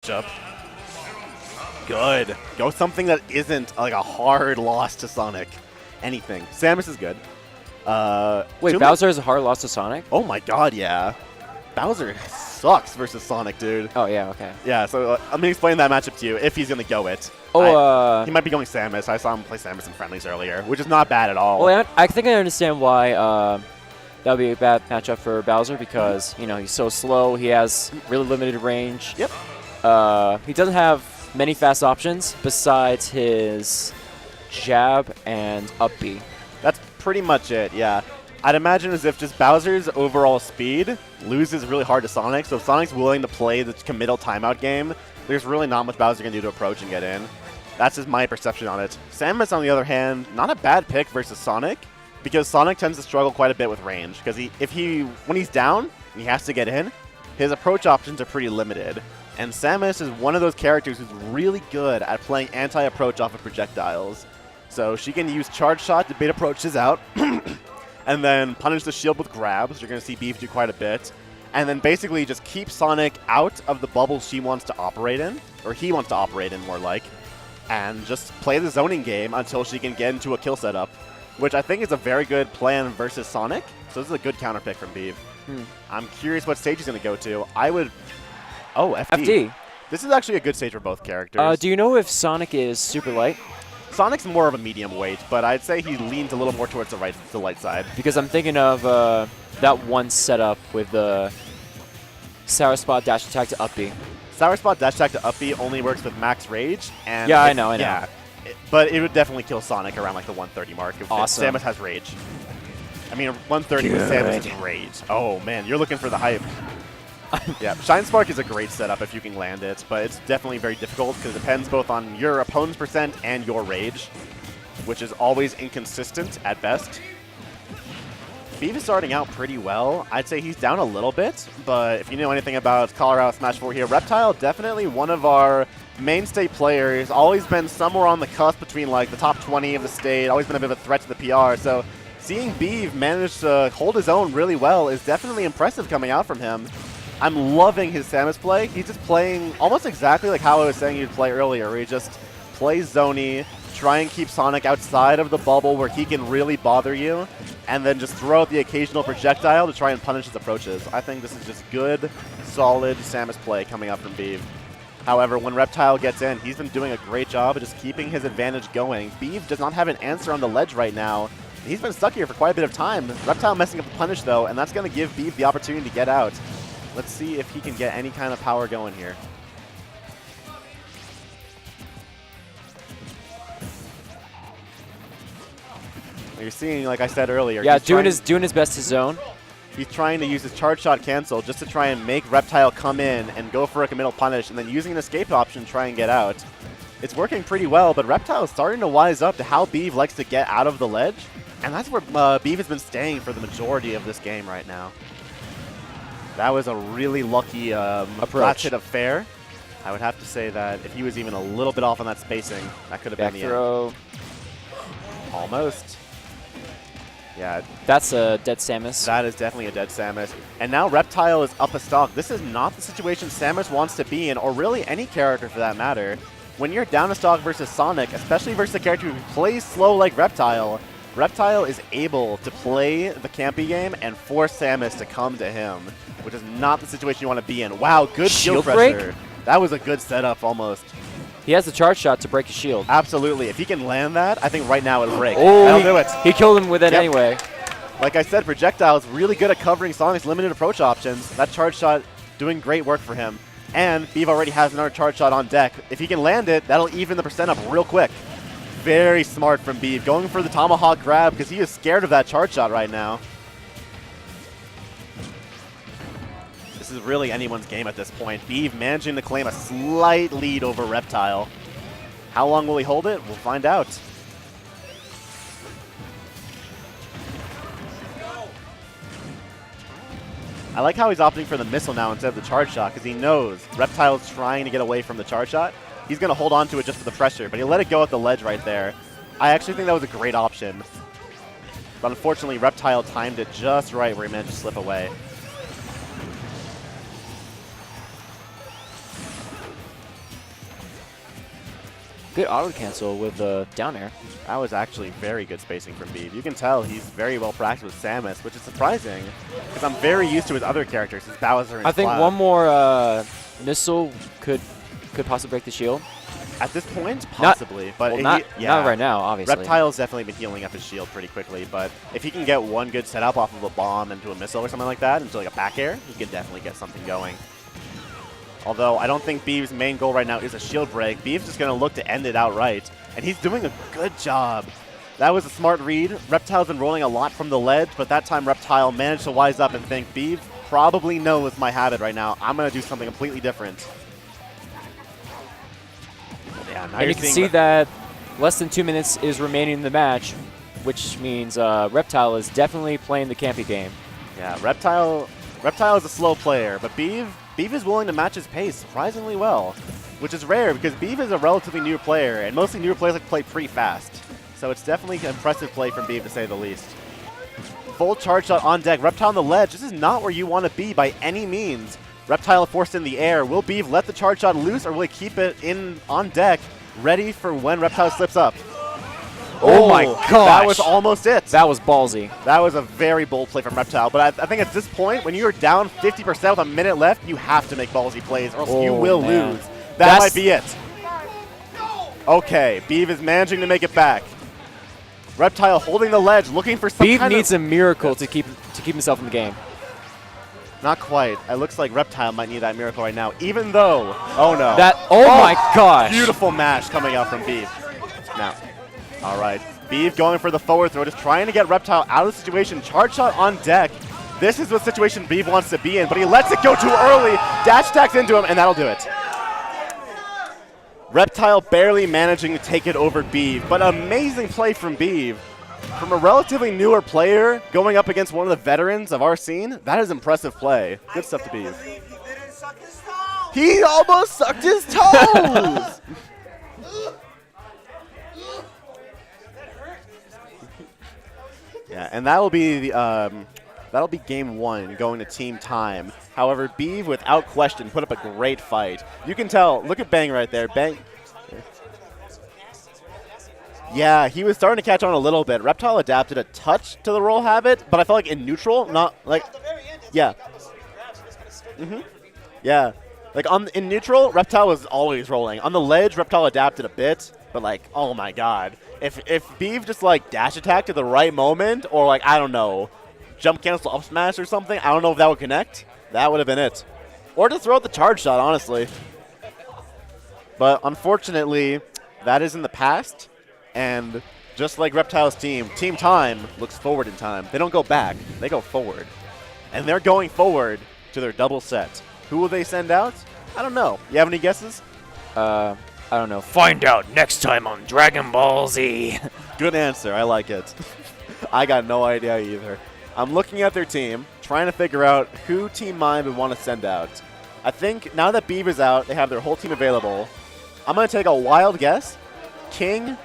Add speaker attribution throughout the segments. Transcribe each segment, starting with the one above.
Speaker 1: matchup. Good. Go something that isn't like a hard loss to Sonic. Anything. Samus is good.
Speaker 2: Wait, Bowser has a hard loss to Sonic?
Speaker 1: Oh my god, yeah. Bowser sucks versus Sonic, dude.
Speaker 2: Oh, yeah, okay.
Speaker 1: Yeah, so let me explain that matchup to you if he's going to go it.
Speaker 2: Oh,
Speaker 1: he might be going Samus. I saw him play Samus in friendlies earlier, which is not bad at all.
Speaker 2: Well, I think I understand why that would be a bad matchup for Bowser because, you know, he's so slow. He has really limited range.
Speaker 1: Yep.
Speaker 2: He doesn't have many fast options besides his jab and up B.
Speaker 1: That's pretty much it, yeah. I'd imagine as if just Bowser's overall speed loses really hard to Sonic, so if Sonic's willing to play the committal timeout game, there's really not much Bowser can do to approach and get in. That's just my perception on it. Samus, on the other hand, not a bad pick versus Sonic, because Sonic tends to struggle quite a bit with range, because when he's down and he has to get in, his approach options are pretty limited. And Samus is one of those characters who's really good at playing anti-approach off of projectiles. So she can use Charge Shot to bait approaches out, and then punish the shield with grabs. You're going to see Beef do quite a bit. And then basically just keep Sonic out of the bubble she wants to operate in, or he wants to operate in more like, and just play the zoning game until she can get into a kill setup, which I think is a very good plan versus Sonic. So this is a good counter pick from Beef. I'm curious what stage he's going to go to. I would... Oh, FD.
Speaker 2: FD.
Speaker 1: This is actually a good stage for both characters.
Speaker 2: Do you know if Sonic is super light?
Speaker 1: Sonic's more of a medium weight, but I'd say he leans a little more towards the light side.
Speaker 2: Because I'm thinking of that one setup with the Sour Spot dash attack to up B.
Speaker 1: Sour Spot dash attack to up B only works with max rage. And
Speaker 2: yeah, I know.
Speaker 1: Yeah, but it would definitely kill Sonic around like the 130 mark if
Speaker 2: awesome.
Speaker 1: Samus has rage. I mean, 130 with Samus' rage. Oh, man, you're looking for the hype. Yeah, Shine Spark is a great setup if you can land it, but it's definitely very difficult because it depends both on your opponent's percent and your rage, which is always inconsistent at best. Beef is starting out pretty well. I'd say he's down a little bit, but if you know anything about Colorado Smash 4 here, Reptile, definitely one of our mainstay players, always been somewhere on the cusp between like the top 20 of the state, always been a bit of a threat to the PR, so seeing Beef manage to hold his own really well is definitely impressive coming out from him. I'm loving his Samus play. He's just playing almost exactly like how I was saying he'd play earlier, where he just plays Zony, try and keep Sonic outside of the bubble where he can really bother you, and then just throw out the occasional projectile to try and punish his approaches. I think this is just good, solid Samus play coming out from Beeve. However, when Reptile gets in, he's been doing a great job of just keeping his advantage going. Beeve does not have an answer on the ledge right now. He's been stuck here for quite a bit of time. Reptile messing up the punish, though, and that's going to give Beeve the opportunity to get out. Let's see if he can get any kind of power going here. You're seeing, like I said earlier.
Speaker 2: Yeah, doing his best to zone.
Speaker 1: He's trying to use his charge shot cancel just to try and make Reptile come in and go for a committal punish, and then using an escape option to try and get out. It's working pretty well, but Reptile is starting to wise up to how Beeve likes to get out of the ledge, and that's where Beeve has been staying for the majority of this game right now. That was a really lucky approach hit of fair. I would have to say that if he was even a little bit off on that spacing, that could have been the end. Almost. Yeah.
Speaker 2: That's a dead Samus.
Speaker 1: That is definitely a dead Samus. And now Reptile is up a stock. This is not the situation Samus wants to be in, or really any character for that matter. When you're down a stock versus Sonic, especially versus a character who plays slow like Reptile, Reptile is able to play the campy game and force Samus to come to him, which is not the situation you want to be in. Wow, good shield pressure. That was a good setup almost.
Speaker 2: He has the charge shot to break his shield.
Speaker 1: Absolutely. If he can land that, I think right now it'll break.
Speaker 2: Oh,
Speaker 1: that'll do it.
Speaker 2: He killed him with it anyway.
Speaker 1: Like I said, Projectile is really good at covering Sonic's limited approach options. That charge shot doing great work for him. And Beeve already has another charge shot on deck. If he can land it, that'll even the percent up real quick. Very smart from Beeve, going for the Tomahawk grab because he is scared of that charge shot right now. This is really anyone's game at this point. Beeve managing to claim a slight lead over Reptile. How long will he hold it? We'll find out. I like how he's opting for the missile now instead of the charge shot because he knows Reptile's trying to get away from the charge shot. He's going to hold on to it just for the pressure, but he let it go at the ledge right there. I actually think that was a great option. But unfortunately, Reptile timed it just right where he managed to slip away.
Speaker 2: good auto cancel with the down air.
Speaker 1: That was actually very good spacing from Beeve. You can tell he's very well practiced with Samus, which is surprising because I'm very used to his other characters, his Bowser and
Speaker 2: I think
Speaker 1: Cloud.
Speaker 2: one more missile could possibly break the shield.
Speaker 1: At this point, possibly, but
Speaker 2: Well, not right now, obviously.
Speaker 1: Reptile's definitely been healing up his shield pretty quickly, but if he can get one good setup off of a bomb into a missile or something like that, into like a back air, he can definitely get something going. Although I don't think Beeve's main goal right now is a shield break. Beeve's just going to look to end it outright, and he's doing a good job. That was a smart read. Reptile's been rolling a lot from the ledge, but that time Reptile managed to wise up and think, Beeve probably knows my habit right now. I'm going to do something completely different. Yeah, now
Speaker 2: And you can see that less than 2 minutes is remaining in the match, which means Reptile is definitely playing the campy game.
Speaker 1: Yeah, Reptile is a slow player, but Beeve is willing to match his pace surprisingly well, which is rare because Beeve is a relatively new player, and mostly newer players like to play pretty fast. So it's definitely an impressive play from Beeve, to say the least. Full charge shot on deck. Reptile on the ledge. This is not where you want to be by any means. Reptile forced in the air. Will Beeve let the charge shot loose, or will he keep it in on deck, ready for when Reptile slips up?
Speaker 2: Oh my gosh!
Speaker 1: That was almost it.
Speaker 2: That was ballsy.
Speaker 1: That was a very bold play from Reptile. But I think at this point, when you're down 50% with a minute left, you have to make ballsy plays, or else you will lose. That might be it. Okay, Beeve is managing to make it back. Reptile holding the ledge, looking for some
Speaker 2: Beeve needs a miracle to keep himself in the game.
Speaker 1: Not quite. It looks like Reptile might need that miracle right now, even though... Oh, no.
Speaker 2: Oh my gosh.
Speaker 1: Beautiful mash coming out from Beeve. Now, all right. Beeve going for the forward throw, just trying to get Reptile out of the situation. Charge shot on deck. This is what situation Beeve wants to be in, but he lets it go too early. Dash attacks into him, and that'll do it. Reptile barely managing to take it over Beeve, but amazing play from Beeve. From a relatively newer player going up against one of the veterans of our scene, that is impressive play. Good stuff to Beeve. He almost sucked his toes! Yeah, and that will be the that'll be game one going to team time. However, Beeve, without question, put up a great fight. You can tell. Look at Bang right there. Bang. Yeah, he was starting to catch on a little bit. Reptile adapted a touch to the roll habit, but I felt like in neutral, not like, yeah. Yeah, like in neutral, Reptile was always rolling. On the ledge, Reptile adapted a bit, but like, oh my god. If Beeve just like dash attacked at the right moment, or like, I don't know, jump cancel up smash or something, I don't know if that would connect. That would have been it. Or just throw out the charge shot, honestly. But unfortunately, that is in the past. And just like Reptile's team, Team Time looks forward in time. They don't go back. They go forward. And they're going forward to their double set. Who will they send out? I don't know. You have any guesses?
Speaker 2: I don't know. Find out next time on Dragon Ball Z.
Speaker 1: Good answer. I like it. I got no idea either. I'm looking at their team, trying to figure out who Team Mind would want to send out. I think now that Beeve is out, they have their whole team available. I'm going to take a wild guess. King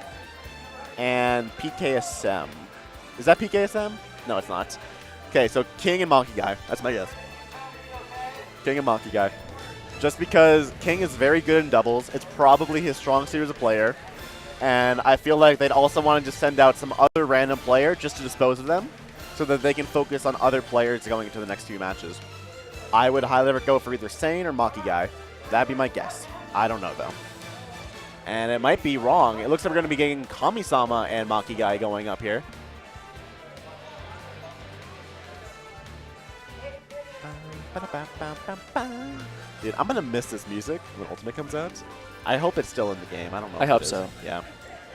Speaker 1: and PKSM. Is that PKSM? No, it's not. Okay, so King and Monkey Guy. That's my guess. King and Monkey Guy. Just because King is very good in doubles. It's probably his strong suit as a player. And I feel like they'd also want to just send out some other random player just to dispose of them so that they can focus on other players going into the next few matches. I would highly go for either Sane or Monkey Guy. That'd be my guess. I don't know, though. And it might be wrong. It looks like we're going to be getting Kami-sama and Maki Guy going up here. Dude, I'm going to miss this music when Ultimate comes out. I hope it's still in the game. I don't know.
Speaker 2: I hope so.
Speaker 1: Yeah.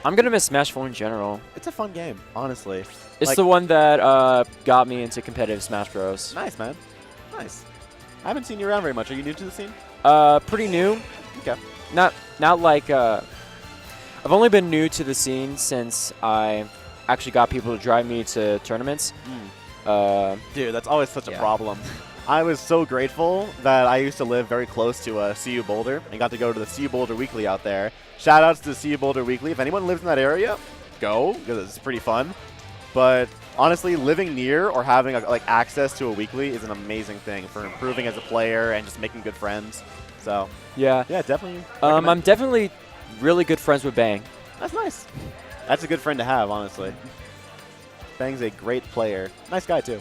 Speaker 2: I'm going to miss Smash 4 in general.
Speaker 1: It's a fun game, honestly.
Speaker 2: It's
Speaker 1: like,
Speaker 2: the one that got me into competitive Smash Bros.
Speaker 1: Nice, man. Nice. I haven't seen you around very much. Are you new to the scene?
Speaker 2: Pretty new.
Speaker 1: Okay.
Speaker 2: Not like I've only been new to the scene since I actually got people to drive me to tournaments.
Speaker 1: Dude, that's always such a problem. I was so grateful that I used to live very close to CU Boulder and got to go to the CU Boulder Weekly out there. Shout outs to CU Boulder Weekly. If anyone lives in that area, go, because it's pretty fun. But honestly, living near or having like access to a weekly is an amazing thing for improving as a player and just making good friends. So
Speaker 2: yeah,
Speaker 1: definitely.
Speaker 2: I'm definitely really good friends with Bang.
Speaker 1: That's nice. That's a good friend to have, honestly. Bang's a great player. Nice guy, too.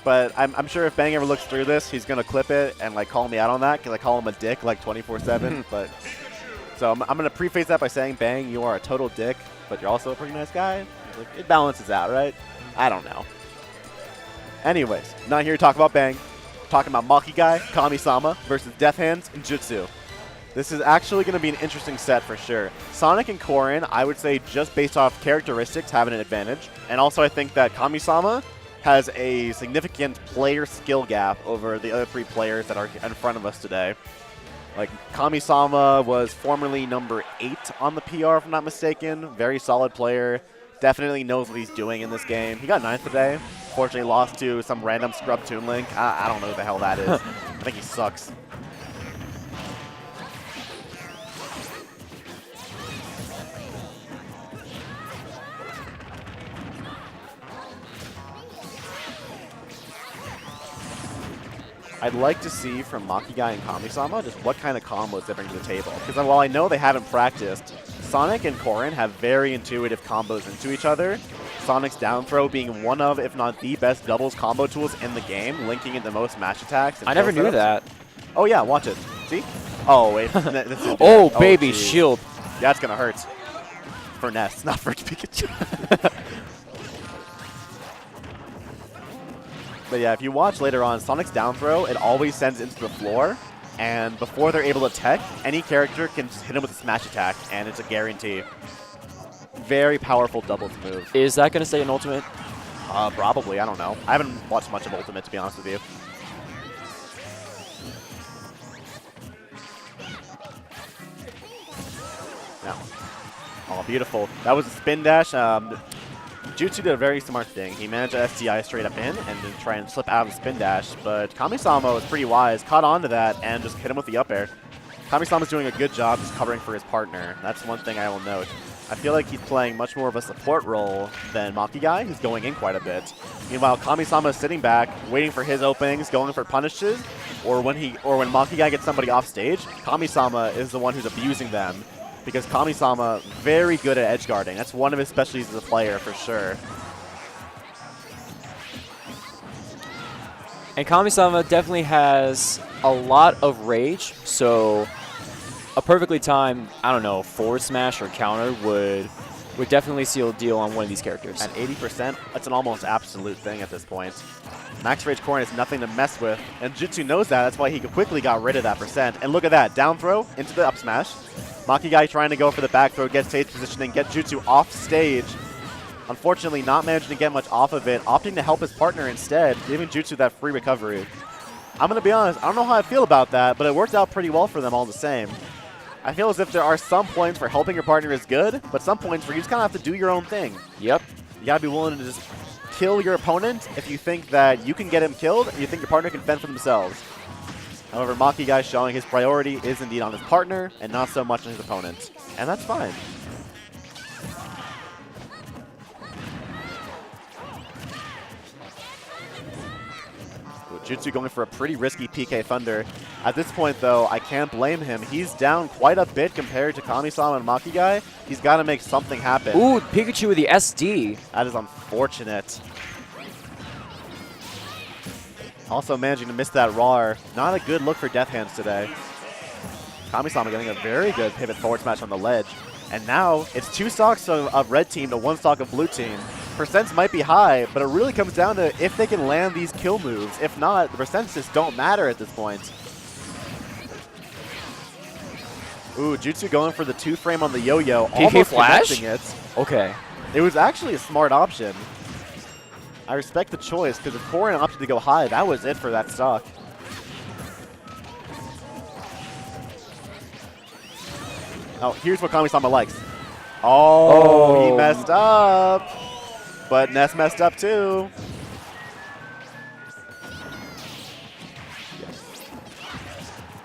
Speaker 1: But I'm sure if Bang ever looks through this, he's going to clip it and like call me out on that because I call him a dick like 24/7. But so I'm going to preface that by saying, Bang, you are a total dick, but you're also a pretty nice guy. Like, it balances out, right? I don't know. Anyways, not here to talk about Bang. Talking about Maki Guy, Kami-sama versus Death Hands and Jutsu. This is actually going to be an interesting set for sure. Sonic and Korin, I would say just based off characteristics, have an advantage. And also I think that Kami-sama has a significant player skill gap over the other 3 players that are in front of us today. Like, Kami-sama was formerly number 8 on the PR, if I'm not mistaken. Very solid player. Definitely knows what he's doing in this game. He got 9th today. Fortunately lost to some random scrub Toon Link. I don't know who the hell that is. I think he sucks. I'd like to see from Maki Guy and Kami-sama just what kind of combos they bring to the table. Because while I know they haven't practiced, Sonic and Korin have very intuitive combos into each other. Sonic's down throw being one of, if not the best doubles combo tools in the game, linking into most match attacks.
Speaker 2: I never knew that.
Speaker 1: Oh yeah, watch it. See? Oh wait.
Speaker 2: Oh baby, geez. Shield.
Speaker 1: Yeah, that's gonna hurt. For Ness, not for Pikachu. But yeah, if you watch later on, Sonic's down throw, it always sends into the floor. And before they're able to tech, any character can just hit him with a smash attack, and it's a guarantee. Very powerful doubles move.
Speaker 2: Is that going to stay in Ultimate?
Speaker 1: Probably. I don't know. I haven't watched much of Ultimate, to be honest with you. No. Oh, beautiful. That was a spin dash. Jutsu did a very smart thing. He managed to STI straight up in and then try and slip out of the spin dash, but Kami-sama was pretty wise, caught on to that, and just hit him with the up air. Kami-sama's doing a good job just covering for his partner. That's one thing I will note. I feel like he's playing much more of a support role than Maki Guy, who's going in quite a bit. Meanwhile, Kami-sama is sitting back, waiting for his openings, going for punishes, or when Maki Guy gets somebody off stage, Kami-sama is the one who's abusing them. Because Kami-sama, very good at edge guarding. That's one of his specialties as a player, for sure.
Speaker 2: And Kami-sama definitely has a lot of rage, so a perfectly timed, I don't know, forward smash or counter would definitely seal a deal on one of these characters.
Speaker 1: At 80%, that's an almost absolute thing at this point. Max Rage Korin is nothing to mess with, and Jutsu knows that. That's why he quickly got rid of that percent. And look at that, down throw into the up smash. Maki Guy trying to go for the back throw, get stage positioning, get Jutsu off stage. Unfortunately, not managing to get much off of it, opting to help his partner instead, giving Jutsu that free recovery. I'm going to be honest, I don't know how I feel about that, but it worked out pretty well for them all the same. I feel as if there are some points where helping your partner is good, but some points where you just kind of have to do your own thing.
Speaker 2: Yep.
Speaker 1: You got to be willing to just kill your opponent if you think that you can get him killed and you think your partner can fend for themselves. However, Maki Guy showing his priority is indeed on his partner and not so much on his opponent. And that's fine. Jutsu going for a pretty risky PK Thunder. At this point, though, I can't blame him. He's down quite a bit compared to Kami-sama and Maki Guy. He's got to make something happen.
Speaker 2: Ooh, Pikachu with the SD.
Speaker 1: That is unfortunate. Also managing to miss that RAR. Not a good look for Death Hands today. Kami-sama getting a very good pivot forward smash on the ledge. And now it's 2 stocks of red team to 1 stock of blue team. Percents might be high, but it really comes down to if they can land these kill moves. If not, the percents just don't matter at this point. Ooh, Jutsu going for the 2-frame on the yo-yo.
Speaker 2: PK Flash?
Speaker 1: It.
Speaker 2: Okay.
Speaker 1: It was actually a smart option. I respect the choice, because if Korin opted to go high, that was it for that stock. Oh, here's what Kami-sama likes. Oh, he messed up. But Ness messed up too.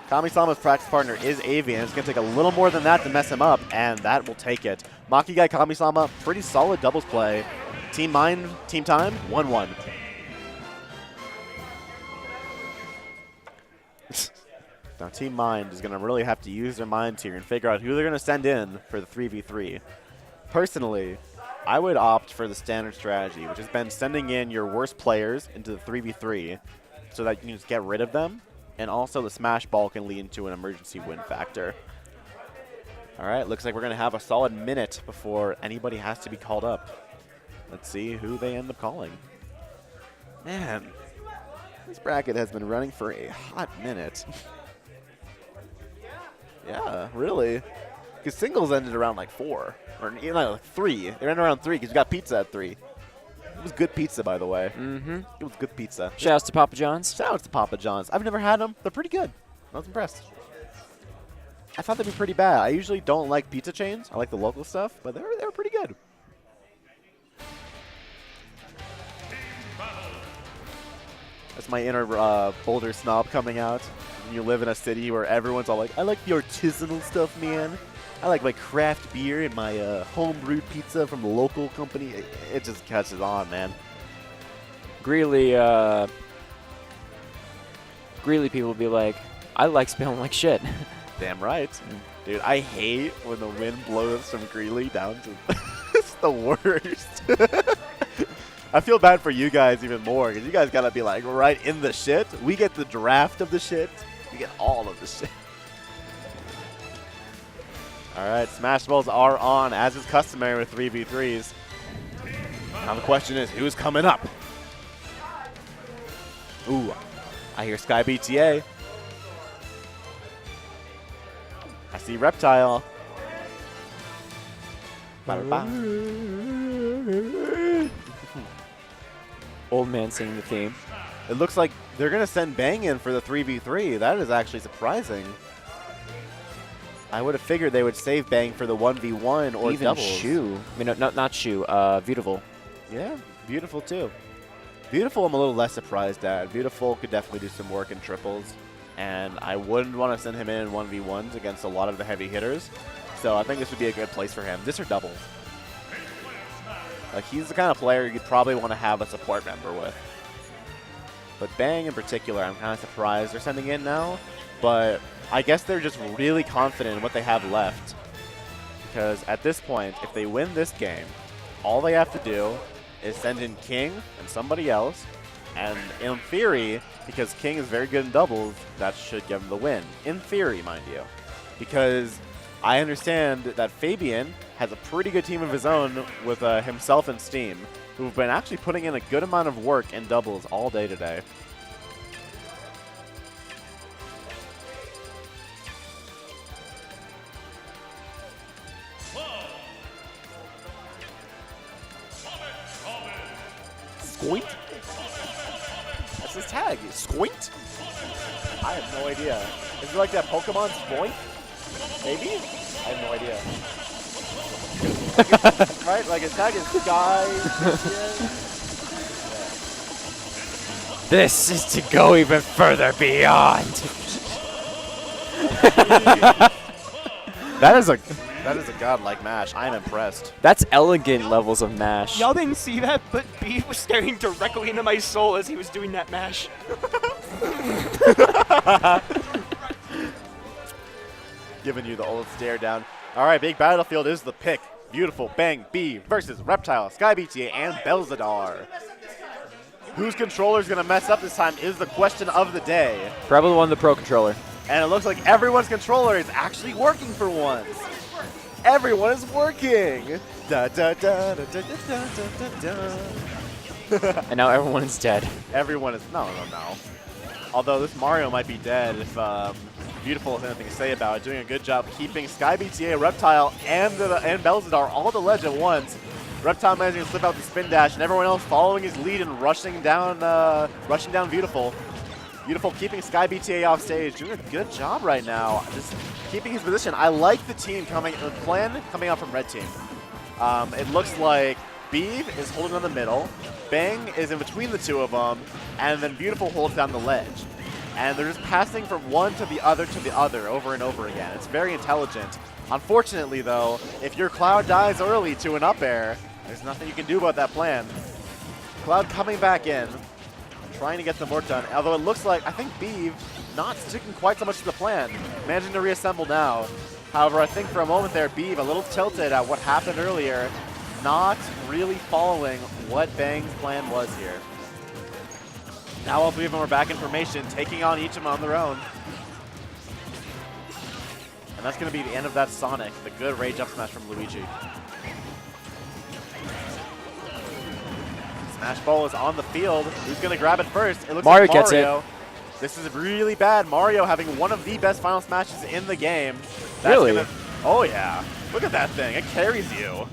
Speaker 1: Kami-sama's practice partner is Avian. It's going to take a little more than that to mess him up, and that will take it. Maki Guy Kami-sama, pretty solid doubles play. Team time, 1-1. Now Team Mind is going to really have to use their minds here and figure out who they're going to send in for the 3v3. Personally, I would opt for the standard strategy, which has been sending in your worst players into the 3v3 so that you can just get rid of them, and also the smash ball can lead into an emergency win factor. All right, looks like we're going to have a solid minute before anybody has to be called up. Let's see who they end up calling. Man, this bracket has been running for a hot minute. Yeah, really. Because singles ended around like 4, or like 3. They ended around 3 because you got pizza at 3. It was good pizza, by the way.
Speaker 2: Mm-hmm.
Speaker 1: It was good pizza.
Speaker 2: Shouts to Papa John's.
Speaker 1: Shout out to Papa John's. I've never had them. They're pretty good. I was impressed. I thought they'd be pretty bad. I usually don't like pizza chains. I like the local stuff, but they were pretty good. That's my inner Boulder snob coming out. When you live in a city where everyone's all like, I like the artisanal stuff, man. I like my craft beer and my home-brewed pizza from the local company. It just catches on, man.
Speaker 2: Greeley people will be like, I like smelling like shit.
Speaker 1: Damn right. Dude, I hate when the wind blows from Greeley down to... It's the worst. I feel bad for you guys even more, because you guys got to be like right in the shit. We get the draft of the shit. We get all of the shit. All right, Smash Balls are on, as is customary with 3v3s. Now the question is, who's coming up? Ooh, I hear Sky BTA. I see Reptile.
Speaker 2: Old man singing the theme.
Speaker 1: It looks like they're going to send Bang in for the 3v3. That is actually surprising. I would have figured they would save Bang for the 1v1 or
Speaker 2: even
Speaker 1: doubles.
Speaker 2: Shu. I mean, not Shu. Beautiful.
Speaker 1: Yeah, Beautiful too. Beautiful I'm a little less surprised at. Beautiful could definitely do some work in triples. And I wouldn't want to send him in 1v1s against a lot of the heavy hitters. So I think this would be a good place for him. This or doubles. Like, he's the kind of player you'd probably want to have a support member with. But Bang in particular, I'm kind of surprised they're sending in now. But I guess they're just really confident in what they have left. Because at this point, if they win this game, all they have to do is send in King and somebody else. And in theory, because King is very good in doubles, that should give him the win. In theory, mind you. Because I understand that Fabian has a pretty good team of his own with himself and Steam, who've been actually putting in a good amount of work in doubles all day today. Squint? That's his tag. Squint? I have no idea. Is it like that Pokemon Squint? Maybe? I have no idea. Right? Like his tag is Sky.
Speaker 2: This is to go even further beyond.
Speaker 1: That is a godlike mash. I'm impressed.
Speaker 2: That's elegant levels of mash.
Speaker 3: Y'all didn't see that, but B was staring directly into my soul as he was doing that mash.
Speaker 1: Giving you the old stare down. All right, big battlefield is the pick. Beautiful Bang B versus Reptile, Sky BTA, and Belzadar. Whose controller is going to mess up this time is the question of the day.
Speaker 2: Probably one of the Pro Controller.
Speaker 1: And it looks like everyone's controller is actually working for once. Everyone is working. Da, da, da, da, da, da, da, da.
Speaker 2: And now everyone is dead.
Speaker 1: Everyone is no. Although this Mario might be dead if Beautiful has anything to say about it. Doing a good job keeping Sky BTA, Reptile, and Belzadar all the ledge at once. Reptile managing to slip out the spin dash, and everyone else following his lead and rushing down Beautiful. Beautiful keeping Sky BTA off stage, doing a good job right now. Just keeping his position. I like the team coming out from red team. It looks like Beeve is holding on the middle, Bang is in between the two of them, and then Beautiful holds down the ledge. And they're just passing from one to the other over and over again. It's very intelligent. Unfortunately, though, if your Cloud dies early to an up air, there's nothing you can do about that plan. Cloud coming back in, trying to get some work done. Although it looks like, I think Beeve not sticking quite so much to the plan. Managing to reassemble now. However, I think for a moment there, Beeve a little tilted at what happened earlier, not really following what Bang's plan was here. Now all three of them are back in formation, taking on each of them on their own. And that's going to be the end of that Sonic, the good rage up smash from Luigi. Smash Ball is on the field. Who's going to grab it first? It looks
Speaker 2: Mario
Speaker 1: like
Speaker 2: gets
Speaker 1: Mario.
Speaker 2: it.
Speaker 1: This is really bad. Mario having one of the best final smashes in the game. That's
Speaker 2: Really?
Speaker 1: Oh yeah. Look at that thing. It carries you.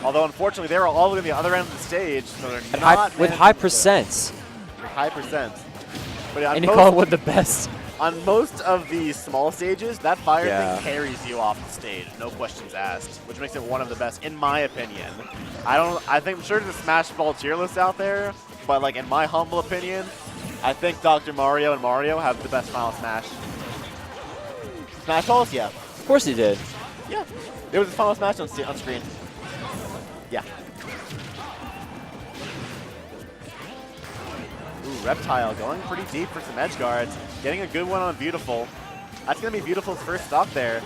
Speaker 1: Although unfortunately they were all the way on the other end of the stage, so they're not
Speaker 2: With high percents.
Speaker 1: With high percent. But on
Speaker 2: And you call it one of the best.
Speaker 1: on most of the small stages, that fire
Speaker 2: Yeah.
Speaker 1: thing carries you off the stage, no questions asked, which makes it one of the best, in my opinion. I think, I'm sure there's a Smash Ball tier list out there, but like in my humble opinion, I think Dr. Mario and Mario have the best final smash. Smash Balls? Yeah.
Speaker 2: Of course he did.
Speaker 1: Yeah. It was his final smash on screen. Yeah. Ooh, Reptile going pretty deep for some edge guards. Getting a good one on Beautiful. That's going to be Beautiful's first stock there.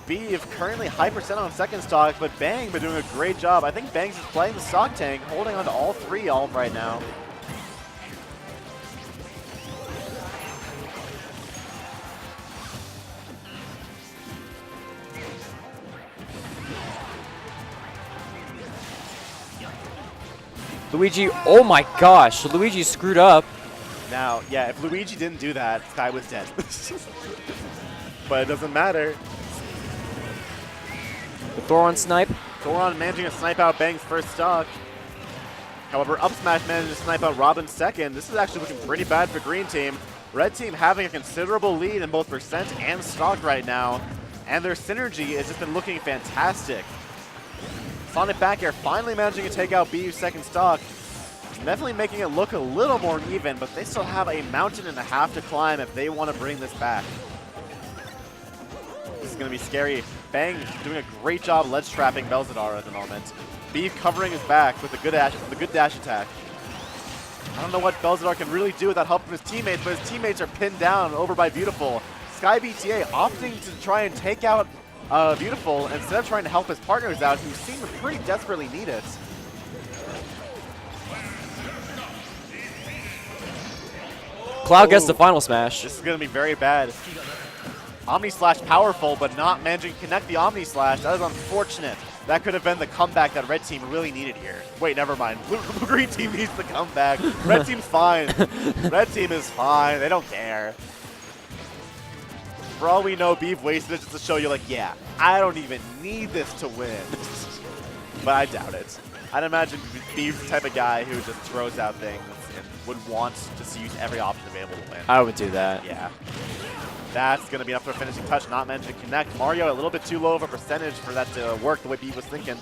Speaker 1: Beeve currently high percent on second stock, but Bang been doing a great job. I think Bang's is playing the stock tank, holding on to all three right now.
Speaker 2: Luigi, oh my gosh, Luigi screwed up.
Speaker 1: Now, yeah, if Luigi didn't do that, Sky was dead. But it doesn't matter.
Speaker 2: The Thoron snipe.
Speaker 1: Thoron managing to snipe out Bang's first stock. However, up smash managed to snipe out Robin's second. This is actually looking pretty bad for Green Team. Red Team having a considerable lead in both percent and stock right now. And their synergy has just been looking fantastic. Sonic back air finally managing to take out BU's second stock. Definitely making it look a little more even, but they still have a mountain and a half to climb if they want to bring this back. This is going to be scary. Bang doing a great job ledge trapping Belzadar at the moment. Beef covering his back with a good dash attack. I don't know what Belzadar can really do without help from his teammates, but his teammates are pinned down over by Beautiful. Sky BTA opting to try and take out Beautiful instead of trying to help his partners out, who seem to pretty desperately need it.
Speaker 2: Cloud gets the final smash.
Speaker 1: This is going to be very bad. Omni Slash powerful, but not managing to connect the Omni Slash. That is unfortunate. That could have been the comeback that Red Team really needed here. Wait, never mind. Green Team needs the comeback. Red Team's fine. Red Team is fine. They don't care. For all we know, Beef wasted it just to show you, like, yeah, I don't even need this to win. But I doubt it. I'd imagine Beef's the type of guy who just throws out things and would want to use every option available to win.
Speaker 2: I would do that.
Speaker 1: Yeah. That's going to be enough for a finishing touch, not managing to connect. Mario a little bit too low of a percentage for that to work the way Beef was thinking.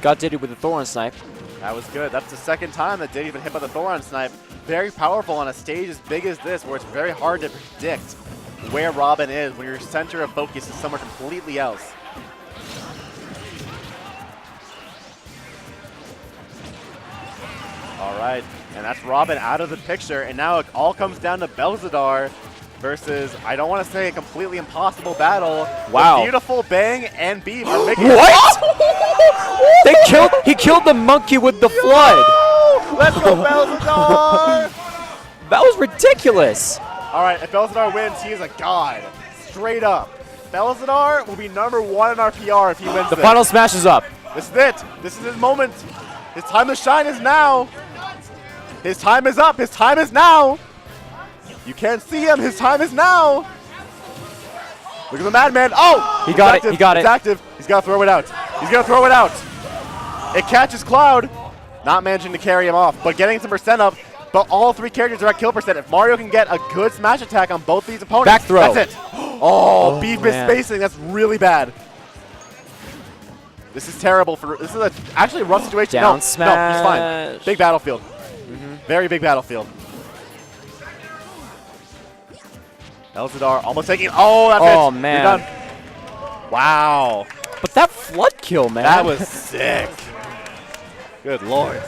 Speaker 2: Got Diddy with the Thoron snipe.
Speaker 1: That was good. That's the second time that Diddy's been hit by the Thoron snipe. Very powerful on a stage as big as this, where it's very hard to predict where Robin is when your center of focus is somewhere completely else. All right, and that's Robin out of the picture, and now it all comes down to Belzadar versus, I don't want to say a completely impossible battle.
Speaker 2: Wow.
Speaker 1: The Beautiful Bang and Beef are making
Speaker 2: What? He killed the monkey with the flood.
Speaker 1: Let's go, Belzadar!
Speaker 2: That was ridiculous.
Speaker 1: All right, if Belzadar wins, he is a god. Straight up. Belzadar will be #1 in our PR if he wins
Speaker 2: The
Speaker 1: this.
Speaker 2: final smash is up.
Speaker 1: This is it. This is his moment. His time to shine is now. His time is up. His time is now. You can't see him. His time is now. Look at the madman. Oh!
Speaker 2: He got it. He got it.
Speaker 1: It's active. He's got to throw it out. He's going to throw it out. It catches Cloud. Not managing to carry him off, but getting some percent up. But all three characters are at kill percent. If Mario can get a good smash attack on both these opponents,
Speaker 2: Back throw.
Speaker 1: that's it. Oh, Beef missed
Speaker 2: man.
Speaker 1: spacing. That's really bad. This is terrible for. This is actually a rough situation.
Speaker 2: Down
Speaker 1: No,
Speaker 2: smash.
Speaker 1: he's fine. Big battlefield. Very big battlefield. Belzadar almost taking. Oh, that's it.
Speaker 2: Oh, man.
Speaker 1: You're done. Wow.
Speaker 2: But that flood kill, man.
Speaker 1: That was sick. Good lord.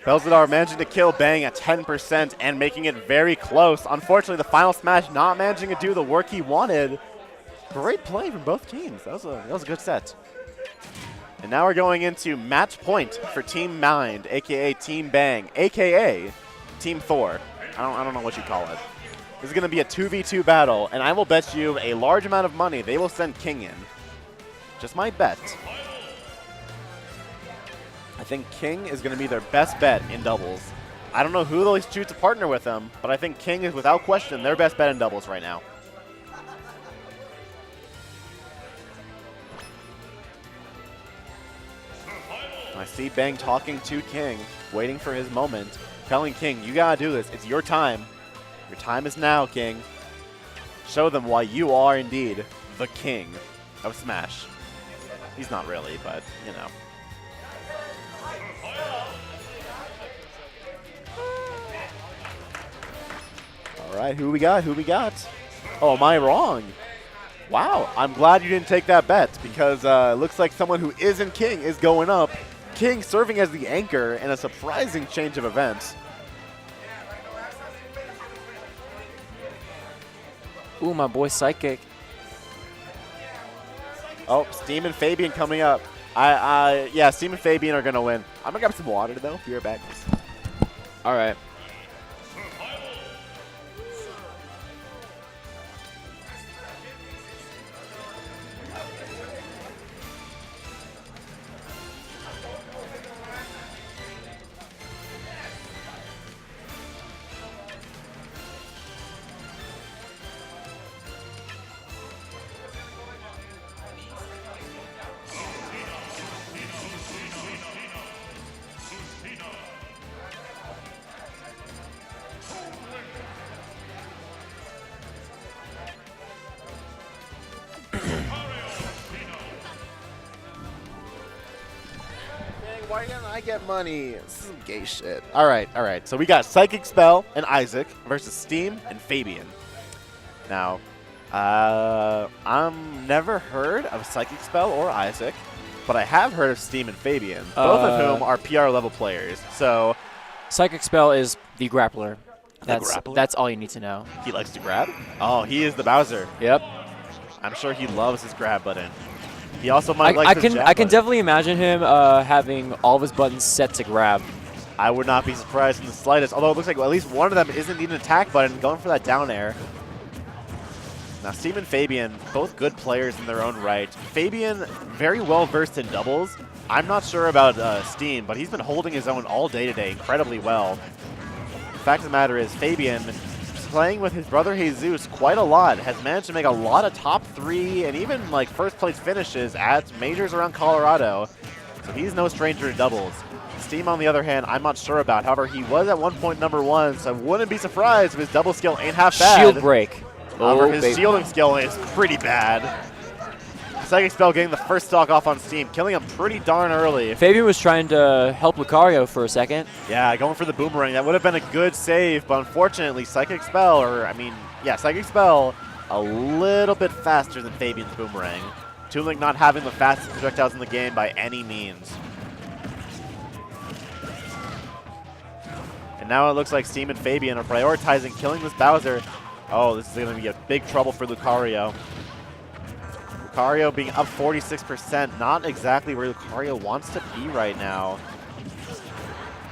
Speaker 1: Belzadar managing to kill Bang at 10% and making it very close. Unfortunately, the final smash not managing to do the work he wanted. Great play from both teams. That was a good set. And now we're going into match point for Team Mind, a.k.a. Team Bang, a.k.a. Team Thor. I don't know what you call it. This is going to be a 2v2 battle, and I will bet you a large amount of money they will send King in. Just my bet. I think King is going to be their best bet in doubles. I don't know who they'll choose to partner with him, but I think King is without question their best bet in doubles right now. I see Bang talking to King, waiting for his moment, telling King, you gotta do this. It's your time. Your time is now, King. Show them why you are indeed the king of Smash. He's not really, but, you know. All right, who we got? Who we got? Oh, am I wrong? Wow, I'm glad you didn't take that bet because it looks like someone who isn't King is going up. King serving as the anchor in a surprising change of events.
Speaker 2: Ooh, my boy Psychic.
Speaker 1: Oh, Steam and Fabian coming up. Yeah, Steam and Fabian are going to win. I'm going to grab some water, though. Be right back.
Speaker 2: All right.
Speaker 1: Why didn't I get money? This is some gay shit. All right. So we got Psychic Spell and Isaac versus Steam and Fabian. Now, I'm never heard of Psychic Spell or Isaac, but I have heard of Steam and Fabian, both of whom are PR level players. So,
Speaker 2: Psychic Spell is the grappler.
Speaker 1: grappler?
Speaker 2: That's all you need to know.
Speaker 1: he likes to grab. Oh, he is the Bowser.
Speaker 2: Yep.
Speaker 1: I'm sure he loves his grab button. He also might like
Speaker 2: I
Speaker 1: his
Speaker 2: can
Speaker 1: jab
Speaker 2: I can
Speaker 1: button.
Speaker 2: definitely imagine him having all of his buttons set to grab.
Speaker 1: I would not be surprised in the slightest, although it looks like at least one of them isn't even an attack button, going for that down air. Now, Steam and Fabian, both good players in their own right. Fabian, very well versed in doubles. I'm not sure about Steam, but he's been holding his own all day today incredibly well. The fact of the matter is, Fabian, playing with his brother Jesus quite a lot, has managed to make a lot of top 3 and even like first place finishes at majors around Colorado. So he's no stranger to doubles. Steam, on the other hand, I'm not sure about. However, he was at one point #1, so I wouldn't be surprised if his double skill ain't half bad.
Speaker 2: Shield break.
Speaker 1: However,
Speaker 2: Oh,
Speaker 1: his
Speaker 2: baby.
Speaker 1: shielding skill is pretty bad. Psychic Spell getting the first stock off on Steam, killing him pretty darn early.
Speaker 2: Fabian was trying to help Lucario for a second.
Speaker 1: Yeah, going for the boomerang. That would have been a good save, but unfortunately, Psychic Spell, Psychic Spell, a little bit faster than Fabian's boomerang. Toon Link not having the fastest projectiles in the game by any means. And now it looks like Steam and Fabian are prioritizing killing this Bowser. Oh, this is going to be a big trouble for Lucario. Lucario being up 46%, not exactly where Lucario wants to be right now.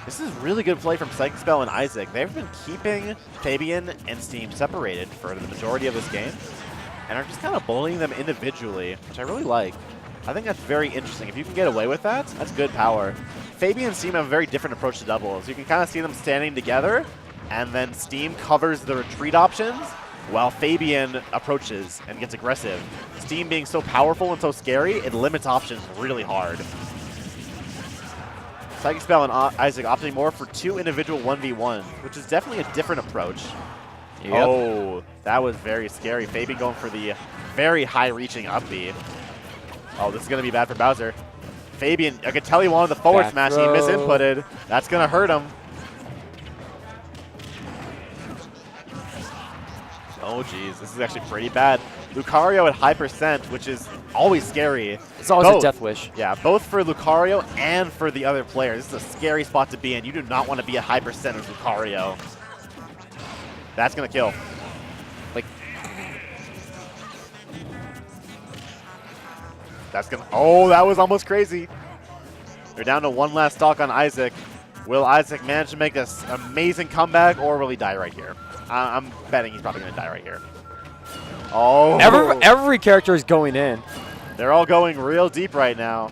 Speaker 1: This is really good play from Psychic Spell and Isaac. They've been keeping Fabian and Steam separated for the majority of this game, and are just kind of bullying them individually, which I really like. I think that's very interesting. If you can get away with that, that's good power. Fabian and Steam have a very different approach to doubles. You can kind of see them standing together, and then Steam covers the retreat options, while Fabian approaches and gets aggressive. Steam being so powerful and so scary, it limits options really hard. Psychic Spell and Isaac opting more for 2 individual 1v1s, which is definitely a different approach.
Speaker 2: Yep.
Speaker 1: Oh, that was very scary. Fabian going for the very high-reaching up B. Oh, this is going to be bad for Bowser. Fabian, I could tell he wanted the forward
Speaker 2: Back
Speaker 1: smash.
Speaker 2: throw.
Speaker 1: He misinputted. That's going to hurt him. Oh, geez. This is actually pretty bad. Lucario at high percent, which is always scary.
Speaker 2: It's always
Speaker 1: Both.
Speaker 2: a death wish.
Speaker 1: Yeah, both for Lucario and for the other player. This is a scary spot to be in. You do not want to be at high percent as Lucario. That's going to kill.
Speaker 2: Like,
Speaker 1: that's going to... Oh, that was almost crazy. They're down to one last stock on Isaac. Will Isaac manage to make this amazing comeback, or will he die right here? I'm betting he's probably going to die right here. Oh.
Speaker 2: every character is going in.
Speaker 1: They're all going real deep right now.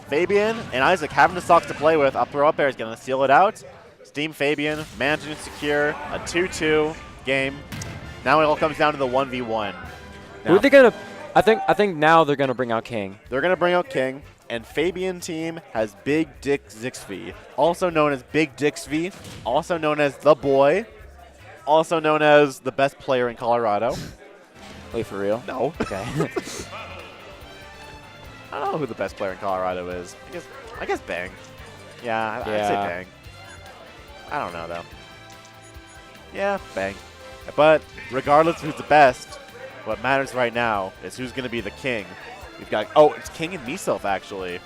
Speaker 1: Fabian and Isaac having the stocks to play with. Up throw up air is going to seal it out. Steam Fabian managing to secure a 2-2 game. Now it all comes down to the 1v1.
Speaker 2: Who are they going to... I think now they're going to bring out King.
Speaker 1: They're going to bring out King. And Fabian team has Big Dick Zixby, also known as Big Dixby, also known as The Boy, also known as the best player in Colorado.
Speaker 2: Wait, for real?
Speaker 1: No.
Speaker 2: Okay.
Speaker 1: I don't know who the best player in Colorado is. I guess Bang. Yeah, I'd say Bang. I don't know, though. Yeah, Bang. But regardless of who's the best, what matters right now is who's going to be the king. We've got, oh, it's King and Meself, actually.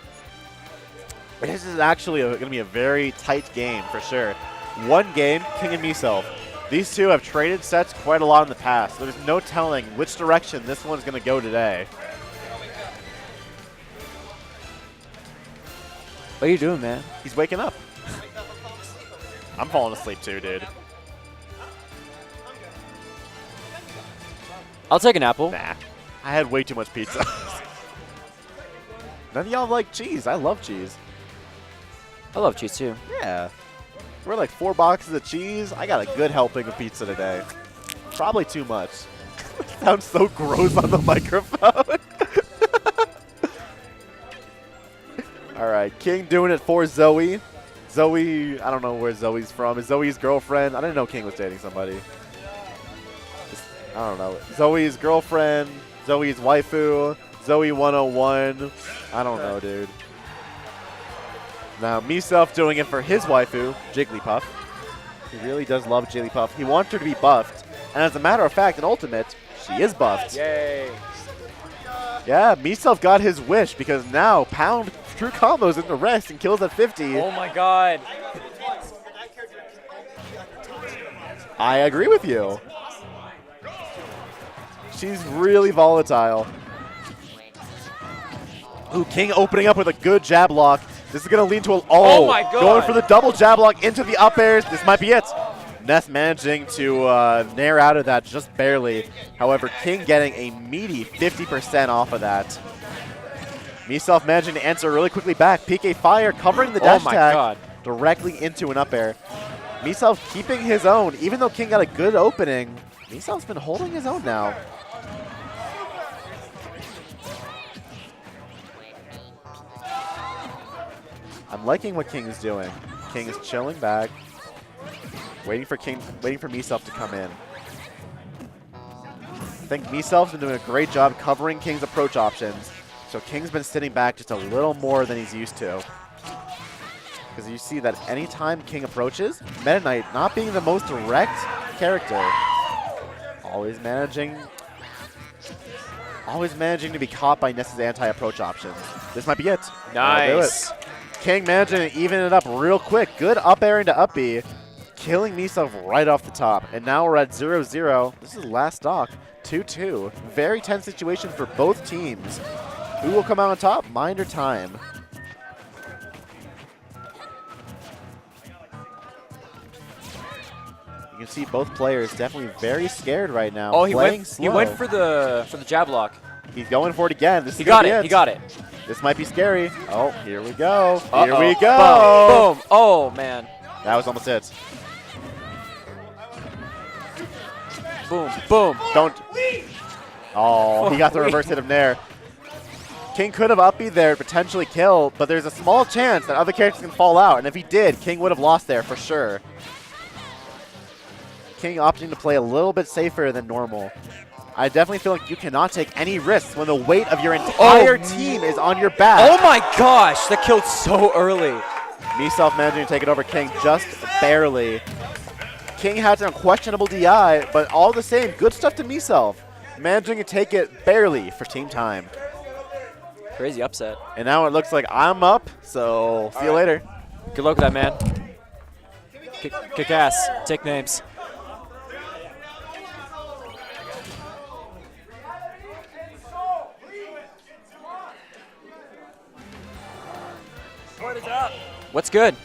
Speaker 1: This is actually going to be a very tight game, for sure. One game, King and Meself. These two have traded sets quite a lot in the past. There's no telling which direction this one's going to go today.
Speaker 2: What are you doing, man?
Speaker 1: He's waking up. I'm falling asleep too, dude.
Speaker 2: I'll take an apple.
Speaker 1: Nah. I had way too much pizza. None of y'all like cheese. I love cheese.
Speaker 2: I love cheese, too.
Speaker 1: Yeah. We're like 4 boxes of cheese. I got a good helping of pizza today. Probably too much. Sounds so gross on the microphone. All right, King doing it for Zoe. Zoe, I don't know where Zoe's from. Is Zoe's girlfriend? I didn't know King was dating somebody. I don't know. Zoe's girlfriend, Zoe's waifu, Zoe 101. I don't know, dude. Now, Meself doing it for his waifu, Jigglypuff. He really does love Jigglypuff. He wants her to be buffed. And as a matter of fact, in Ultimate, she is buffed.
Speaker 2: Yay.
Speaker 1: Yeah, Meself got his wish because now Pound true combos into rest and kills at 50.
Speaker 2: Oh, my God.
Speaker 1: I agree with you. She's really volatile. Ooh, King opening up with a good jab lock. This is going to lead to a...
Speaker 2: Oh my God.
Speaker 1: Going for the double jab lock into the up airs. This might be it. Ness managing to nair out of that just barely. However, King getting a meaty 50% off of that. Meself managing to answer really quickly back. PK Fire covering the dash attack directly into an up air. Meself keeping his own. Even though King got a good opening, Meself's been holding his own now. I'm liking what King is doing. King is chilling back, waiting for Meself to come in. I think Meself's been doing a great job covering King's approach options. So King's been sitting back just a little more than he's used to. Because you see that anytime King approaches, Meta Knight not being the most direct character, always managing to be caught by Ness's anti-approach options. This might be it.
Speaker 2: Nice.
Speaker 1: King managing to even it up real quick. Good up air into up B, killing Meself right off the top. And now we're at 0-0. This is last stock, 2-2. Very tense situation for both teams. Who will come out on top? Mind or time? You can see both players definitely very scared right now.
Speaker 2: Oh, he went for the jab lock.
Speaker 1: He's going for it again. This
Speaker 2: he got it. He got it.
Speaker 1: This might be scary. Oh, here we go.
Speaker 2: Uh-oh.
Speaker 1: Here we go.
Speaker 2: Boom. Oh, man.
Speaker 1: That was almost it.
Speaker 2: Boom. Boom.
Speaker 1: Don't. Oh, he got the reverse hit of Nair. King could have up B there, potentially kill, but there's a small chance that other characters can fall out. And if he did, King would have lost there for sure. King opting to play a little bit safer than normal. I definitely feel like you cannot take any risks when the weight of your entire team is on your back.
Speaker 2: Oh my gosh, that killed so early.
Speaker 1: Meself managing to take it over King just barely. King had some questionable DI, but all the same, good stuff to myself. Managing to take it barely for team time.
Speaker 2: Crazy upset.
Speaker 1: And now it looks like I'm up, so see you later.
Speaker 2: Good luck with that, man. Kick ass. Take names.
Speaker 3: What is up?
Speaker 2: What's good?